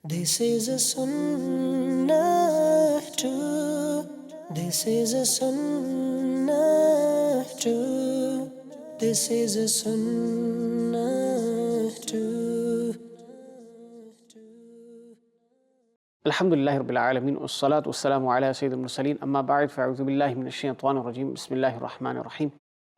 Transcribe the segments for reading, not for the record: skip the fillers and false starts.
This is a Sunnah too. This is a Sunnah too. This is a Sunnah too. Alhamdulillah Rabbil Alameen, wassalatu wassalamu ala Sayyidil Mursaleen, amma ba'd, fa'udhu billahi minash shaitanir rajim, bismillahir rahmanir rahim.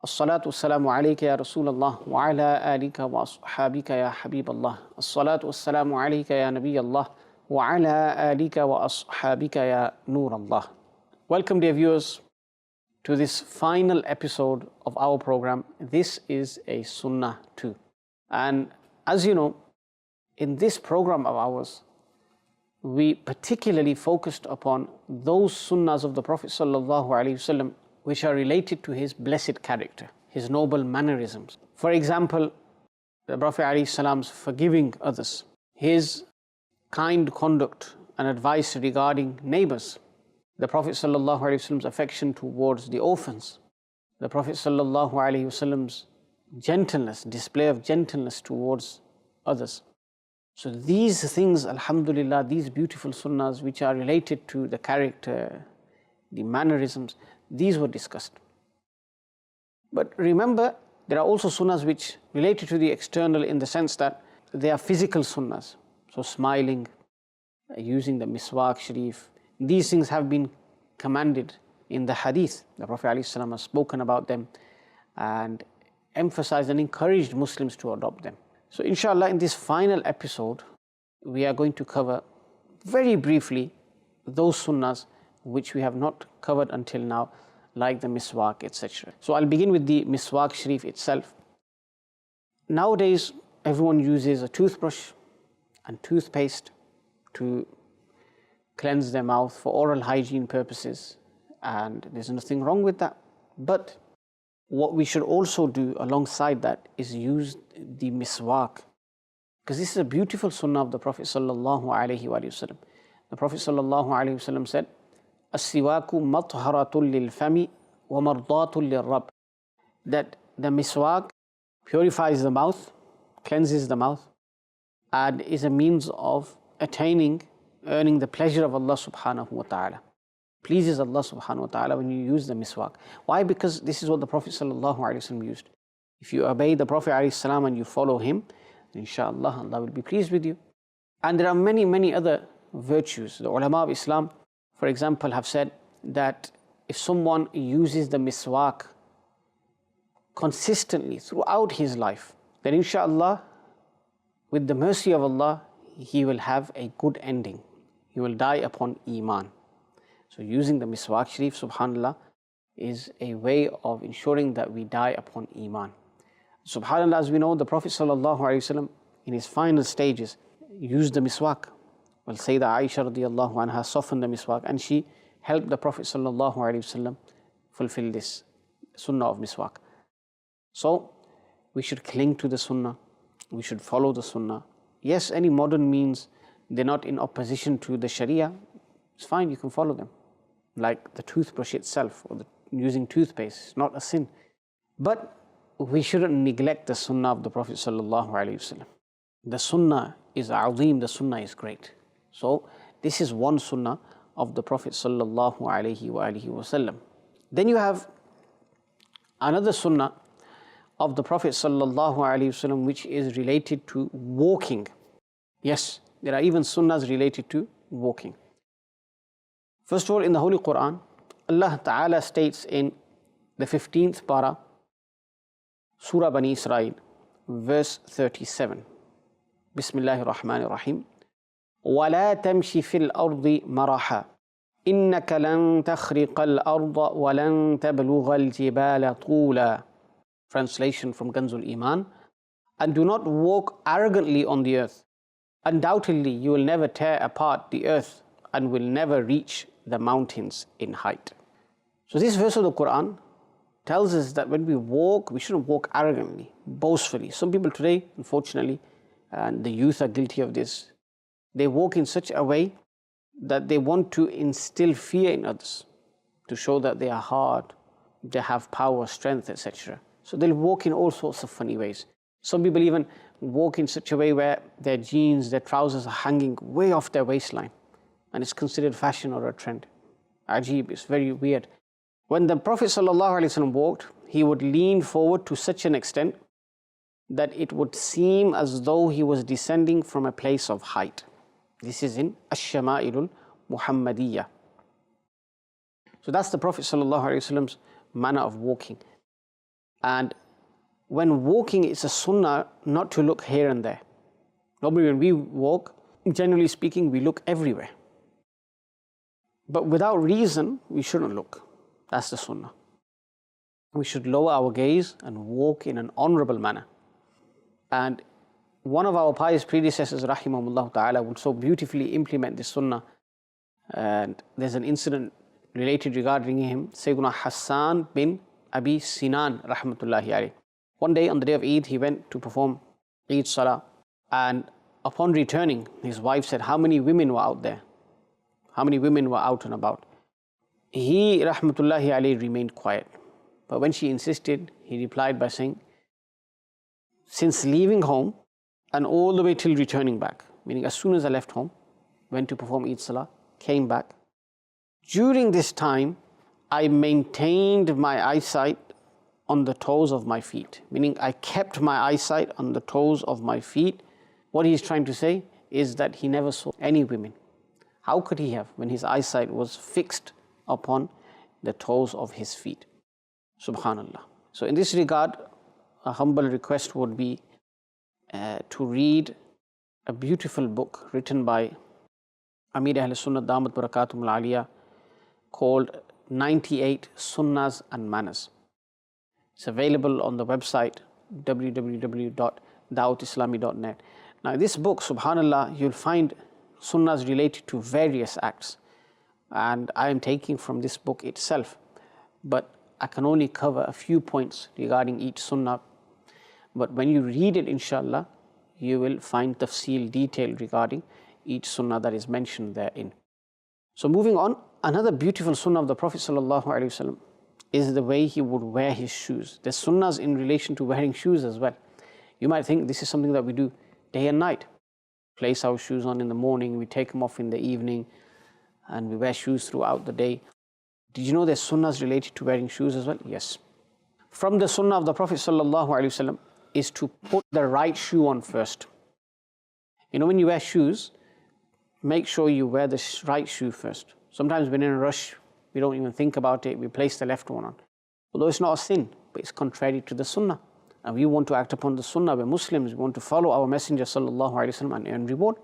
As-salatu wassalamu alayka ya Rasulallah, wa ala alika wa ashabika ya Habiballah. As-salatu wassalamu alayka ya Nabiyallah, wa ala alika wa ashabika ya Nurallah. Welcome, dear viewers, to this final episode of our program. This is a Sunnah too. And as you know, in this program of ours, we particularly focused upon those sunnahs of the Prophet ﷺ which are related to his blessed character, his noble mannerisms. For example, the Prophet ﷺ's forgiving others, his kind conduct and advice regarding neighbors, the Prophet ﷺ's affection towards the orphans, the Prophet ﷺ's gentleness, display of gentleness towards others. So these things, alhamdulillah, these beautiful sunnahs which are related to the character, the mannerisms, these were discussed. But remember, there are also sunnahs which related to the external in the sense that they are physical sunnahs. So smiling, using the miswak sharif, these things have been commanded in the hadith. The Prophet ﷺ has spoken about them and emphasized and encouraged Muslims to adopt them. So inshallah, in this final episode, we are going to cover very briefly those sunnahs which we have not covered until now, like the miswak, etc. So I'll begin with the miswak sharif itself. Nowadays, everyone uses a toothbrush and toothpaste to cleanse their mouth for oral hygiene purposes, and there's nothing wrong with that. But what we should also do alongside that is use the miswak, because this is a beautiful sunnah of the Prophet sallallahu alaihi wasallam. The Prophet sallallahu alaihi wasallam said, "As-siwaku mathharatul lil fami wa mardatul lil rabb." That the miswak purifies the mouth, cleanses the mouth, and is a means of earning the pleasure of Allah subhanahu wa ta'ala. Pleases Allah subhanahu wa ta'ala when you use the miswak. Why? Because this is what the Prophet sallallahu alaihi wasallam used. If you obey the Prophet alayhi salam and you follow him, inshallah, Allah will be pleased with you. And there are many, many other virtues. The ulama of Islam, for example, have said that if someone uses the miswak consistently throughout his life, then inshallah, with the mercy of Allah, he will have a good ending. He will die upon Iman. So using the miswak sharif, subhanallah, is a way of ensuring that we die upon Iman. Subhanallah, as we know, the Prophet sallallahu alaihi wasallam in his final stages used the miswak. Well, Sayyidah Aisha radiallahu anha softened the miswak, and she helped the Prophet sallallahu alaihi wasallam fulfill this sunnah of miswak. So we should cling to the sunnah, we should follow the sunnah. Yes, any modern means, they're not in opposition to the Sharia, it's fine, you can follow them. Like the toothbrush itself, or using toothpaste, it's not a sin. But we shouldn't neglect the sunnah of the Prophet sallallahu alaihi wasallam. The sunnah is azim, the sunnah is great. So this is one sunnah of the Prophet sallallahu alaihi wasallam. Then you have another sunnah of the Prophet sallallahu alaihi wasallam which is related to walking. Yes, there are even sunnahs related to walking. First of all, in the Holy Quran, Allah Ta'ala states in the 15th para, Surah Bani Israel, verse 37. Bismillahir Rahmanir Rahim. وَلَا تَمْشِ فِي الْأَرْضِ مَرَحًا إِنَّكَ لَن تَخْرِقَ الْأَرْضَ وَلَن تَبْلُغَ الْجِبَالَ طُولًا. Translation from Kanzul Iman. And do not walk arrogantly on the earth. Undoubtedly, you will never tear apart the earth and will never reach the mountains in height. So this verse of the Quran tells us that when we walk, we shouldn't walk arrogantly, boastfully. Some people today, unfortunately, and the youth are guilty of this, they walk in such a way that they want to instill fear in others, to show that they are hard, they have power, strength, etc. So they'll walk in all sorts of funny ways. Some people even walk in such a way where their jeans, their trousers are hanging way off their waistline, and it's considered fashion or a trend. Ajib, it's very weird. When the Prophet ﷺ walked, he would lean forward to such an extent that it would seem as though he was descending from a place of height. This is in Ash-Shama'ilul Muhammadiyya. So that's the Prophet ﷺ's manner of walking. And when walking, it's a sunnah not to look here and there. Normally when we walk, generally speaking, we look everywhere. But without reason, we shouldn't look. That's the sunnah. We should lower our gaze and walk in an honorable manner. And one of our pious predecessors, rahimahullah ta'ala, would so beautifully implement this sunnah. And there's an incident related regarding him, Sayyidina Hassan bin Abi Sinan, rahmatullahi alayhi. One day on the day of Eid, he went to perform Eid Salah. And upon returning, his wife said, how many women were out there? How many women were out and about? He, rahmatullahi alayhi, remained quiet. But when she insisted, he replied by saying, since leaving home and all the way till returning back, meaning as soon as I left home, went to perform Eid Salah, came back, during this time, I maintained my eyesight on the toes of my feet, meaning I kept my eyesight on the toes of my feet. What he's trying to say is that he never saw any women. How could he have when his eyesight was fixed upon the toes of his feet? Subhanallah. So in this regard, a humble request would be to read a beautiful book written by Amir Ahl Sunnah Damat Barakatum Al-Aliyah called 98 Sunnahs and Manners. It's available on the website www.dawatislami.net. Now in this book, subhanallah, you'll find sunnahs related to various acts. And I am taking from this book itself. But I can only cover a few points regarding each sunnah. But when you read it, inshallah, you will find tafsil detail regarding each sunnah that is mentioned therein. So moving on, another beautiful sunnah of the Prophet ﷺ is the way he would wear his shoes. There's sunnahs in relation to wearing shoes as well. You might think this is something that we do day and night. Place our shoes on in the morning, we take them off in the evening, and we wear shoes throughout the day. Did you know there's sunnahs related to wearing shoes as well? Yes. From the sunnah of the Prophet ﷺ is to put the right shoe on first. You know, when you wear shoes, make sure you wear the right shoe first. Sometimes when in a rush, we don't even think about it, we place the left one on. Although it's not a sin, but it's contrary to the sunnah. And we want to act upon the sunnah. We're Muslims, we want to follow our Messenger ﷺ and earn reward.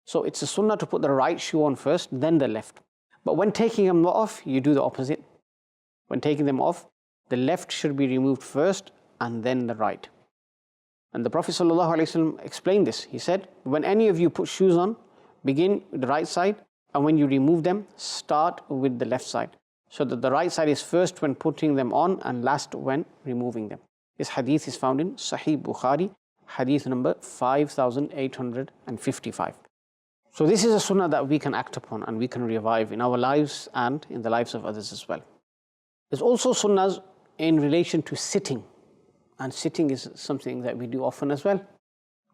So it's a sunnah to put the right shoe on first, then the left. But when taking them off, you do the opposite. When taking them off, the left should be removed first and then the right. And the Prophet ﷺ explained this. He said, when any of you put shoes on, begin with the right side, and when you remove them, start with the left side. So that the right side is first when putting them on and last when removing them. This hadith is found in Sahih Bukhari, hadith number 5855. So this is a sunnah that we can act upon and we can revive in our lives and in the lives of others as well. There's also sunnahs in relation to sitting. And sitting is something that we do often as well.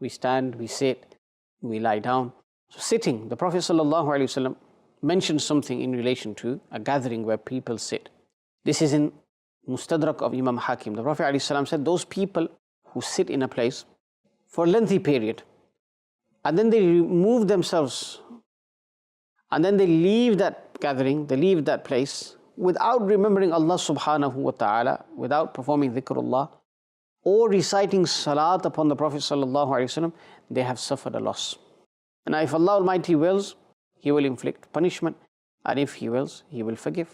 We stand, we sit, we lie down. So sitting, the Prophet ﷺ mentioned something in relation to a gathering where people sit. This is in Mustadrak of Imam Hakim. The Prophet ﷺ said, those people who sit in a place for a lengthy period, and then they remove themselves, and then they leave that gathering, they leave that place, without remembering Allah subhanahu wa ta'ala, without performing dhikrullah, or reciting salat upon the Prophet ﷺ, they have suffered a loss. And if Allah Almighty wills, He will inflict punishment, and if He wills, He will forgive.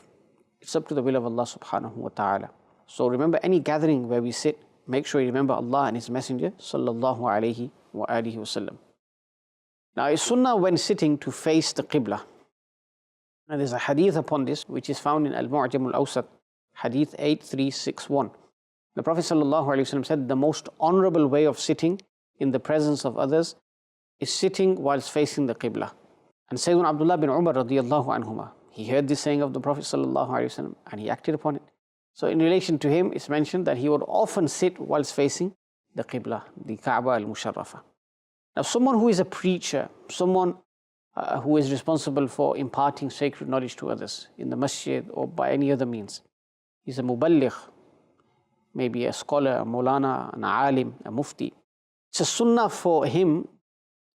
It's up to the will of Allah subhanahu wa ta'ala. So remember, any gathering where we sit, make sure you remember Allah and His Messenger sallallahu alayhi wa alihi wasallam. Now it's sunnah when sitting to face the Qibla. Now there's a hadith upon this which is found in Al-Mu'jam Al-Awsat, hadith 8361. The Prophet ﷺ said, the most honorable way of sitting in the presence of others is sitting whilst facing the Qibla. And Sayyidina Abdullah bin Umar radiyallahu anhuma, he heard this saying of the Prophet ﷺ and he acted upon it. So in relation to him, it's mentioned that he would often sit whilst facing the Qibla, the Kaaba al-Musharrafa. Now someone who is a preacher, someone who is responsible for imparting sacred knowledge to others in the masjid or by any other means, he's a muballigh, maybe a scholar, a maulana, an alim, a mufti. It's a sunnah for him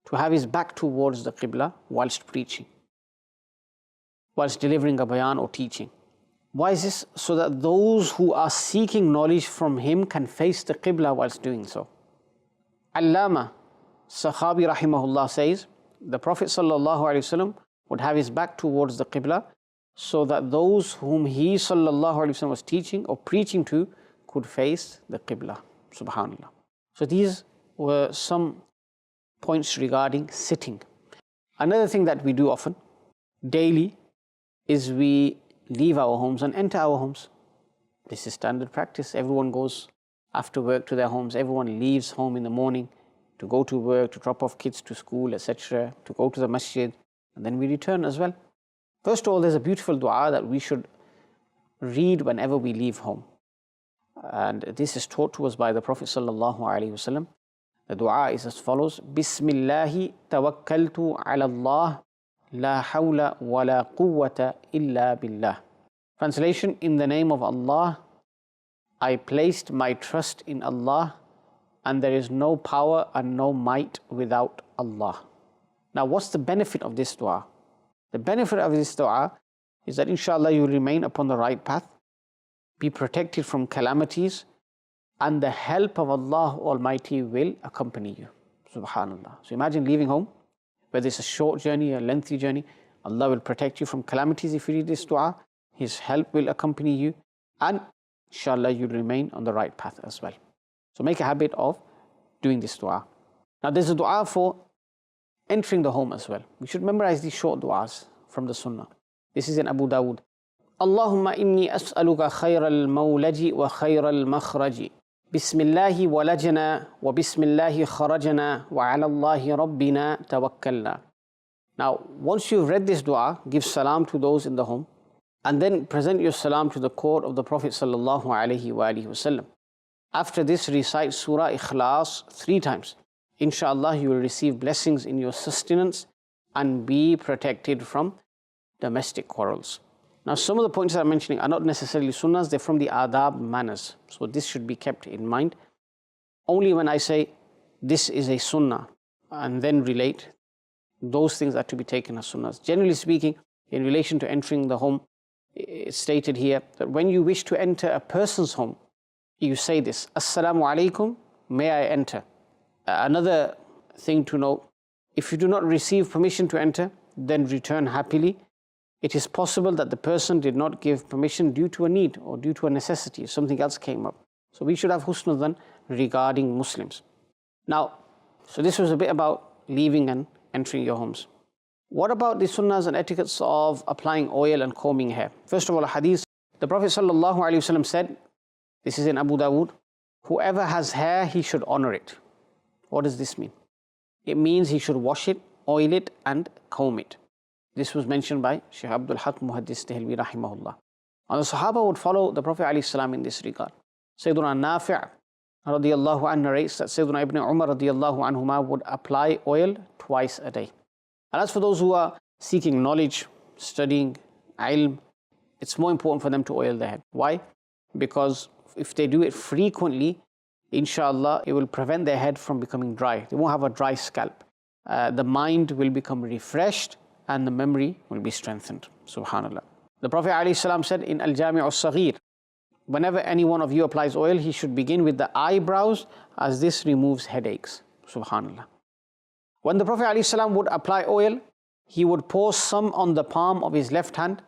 to have his back towards the Qibla whilst preaching, whilst delivering a bayan or teaching. Why is this? So that those who are seeking knowledge from him can face the Qibla whilst doing so. Allama Sakhabi rahimahullah says, the Prophet sallallahu alaihi wasallam would have his back towards the Qibla so that those whom he sallallahu alaihi wasallam was teaching or preaching to could face the Qibla. Subhanallah. So these were some points regarding sitting. Another thing that we do often, daily, is we leave our homes and enter our homes. This is standard practice. Everyone goes after work to their homes. Everyone leaves home in the morning to go to work, to drop off kids to school, etc., to go to the masjid, and then we return as well. First of all, there's a beautiful dua that we should read whenever we leave home. And this is taught to us by the Prophet sallallahu alaihi wasallam. The dua is as follows: Bismillahi tawakkaltu ala Allah, la hawla wa la quwwata illa billah. Translation: in the name of Allah, I placed my trust in Allah, and there is no power and no might without Allah. Now, what's the benefit of this dua? The benefit of this dua is that inshallah you will remain upon the right path, be protected from calamities, and the help of Allah Almighty will accompany you. Subhanallah. So imagine leaving home, whether it's a short journey, a lengthy journey, Allah will protect you from calamities if you read this dua. His help will accompany you, and inshallah you'll remain on the right path as well. So make a habit of doing this dua. Now there's a dua for entering the home as well. We should memorize these short duas from the Sunnah. This is in Abu Dawood. Allahumma inni as'aluka khayra al-mawlaji wa khayra al-makhraji. Bismillahi walajna wa bismillahi kharajna wa ala Allahi rabbina tawakkalna. Now, once you've read this dua, give salam to those in the home, and then present your salam to the court of the Prophet sallallahu alaihi wasallam. After this, recite Surah Ikhlas 3 times. Inshallah, you will receive blessings in your sustenance and be protected from domestic quarrels. Now, some of the points that I'm mentioning are not necessarily sunnahs, they're from the adab, manners. So this should be kept in mind. Only when I say this is a sunnah and then relate, those things are to be taken as sunnahs. Generally speaking, in relation to entering the home, it's stated here that when you wish to enter a person's home, you say this: Assalamu alaikum, may I enter? Another thing to note, if you do not receive permission to enter, then return happily. It is possible that the person did not give permission due to a need or due to a necessity, if something else came up. So we should have husnul dhan regarding Muslims. Now, so this was a bit about leaving and entering your homes. What about the sunnahs and etiquettes of applying oil and combing hair? First of all, a hadith, the Prophet sallallahu alaihi wasallam said, this is in Abu Dawood, whoever has hair, he should honor it. What does this mean? It means he should wash it, oil it, and comb it. This was mentioned by Shaykh Abdul Haq Muhaddis Dehlvi rahimahullah. And the Sahaba would follow the Prophet alayhi salam in this regard. Sayyiduna Nafi' radiyallahu anhu narrates that Sayyiduna Ibn Umar radiyallahu anhuma would apply oil twice a day. And as for those who are seeking knowledge, studying ilm, it's more important for them to oil their head. Why? Because if they do it frequently, inshallah, it will prevent their head from becoming dry. They won't have a dry scalp. The mind will become refreshed and the memory will be strengthened. Subhanallah. The Prophet ﷺ said in Al-Jami' al-Saghir, whenever any one of you applies oil, he should begin with the eyebrows, as this removes headaches. Subhanallah. When the Prophet ﷺ would apply oil, he would pour some on the palm of his left hand,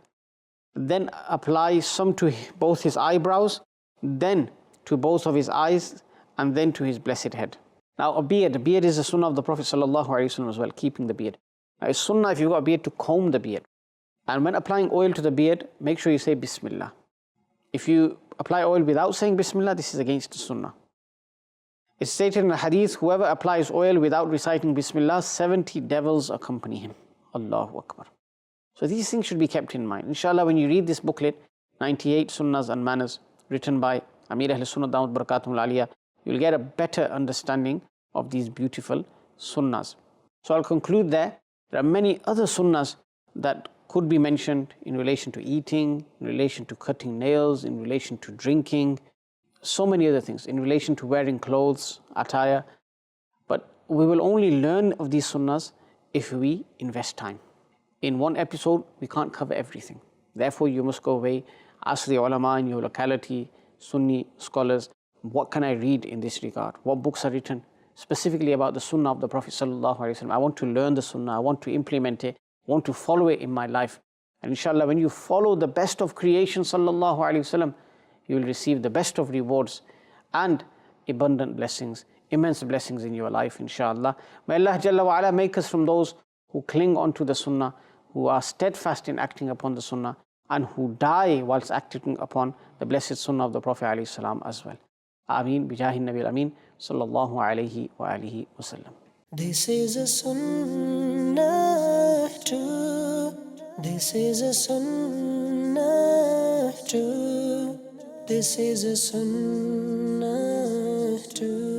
then apply some to both his eyebrows, then to both of his eyes, and then to his blessed head. Now a beard is a sunnah of the Prophet ﷺ as well, keeping the beard. Now it's sunnah if you've got a beard to comb the beard. And when applying oil to the beard, make sure you say Bismillah. If you apply oil without saying Bismillah, this is against the sunnah. It's stated in the hadith, whoever applies oil without reciting Bismillah, 70 devils accompany him. Allahu Akbar. So these things should be kept in mind. Inshallah, when you read this booklet, 98 Sunnahs and Manners, written by Amir Ahl Sunnah Dawud Barakatum Al-Aliyah, you'll get a better understanding of these beautiful sunnahs. So I'll conclude there. There are many other sunnahs that could be mentioned in relation to eating, in relation to cutting nails, in relation to drinking, so many other things, in relation to wearing clothes, attire. But we will only learn of these sunnahs if we invest time. In one episode, we can't cover everything. Therefore, you must go away, ask the ulama in your locality, Sunni scholars, what can I read in this regard? What books are written specifically about the sunnah of the Prophet ﷺ? I want to learn the sunnah, I want to implement it, I want to follow it in my life. And inshallah, when you follow the best of creation ﷺ, you will receive the best of rewards and abundant blessings, immense blessings in your life, inshallah. May Allah Jalla wa Ala make us from those who cling onto the sunnah, who are steadfast in acting upon the sunnah, and who die whilst acting upon the blessed sunnah of the Prophet ﷺ as well. Ameen, bijahi Nabi Ameen, sallallahu alayhi wa alihi wa sallam. This is a sunnah too. This is a sunnah too. This is a sunnah too.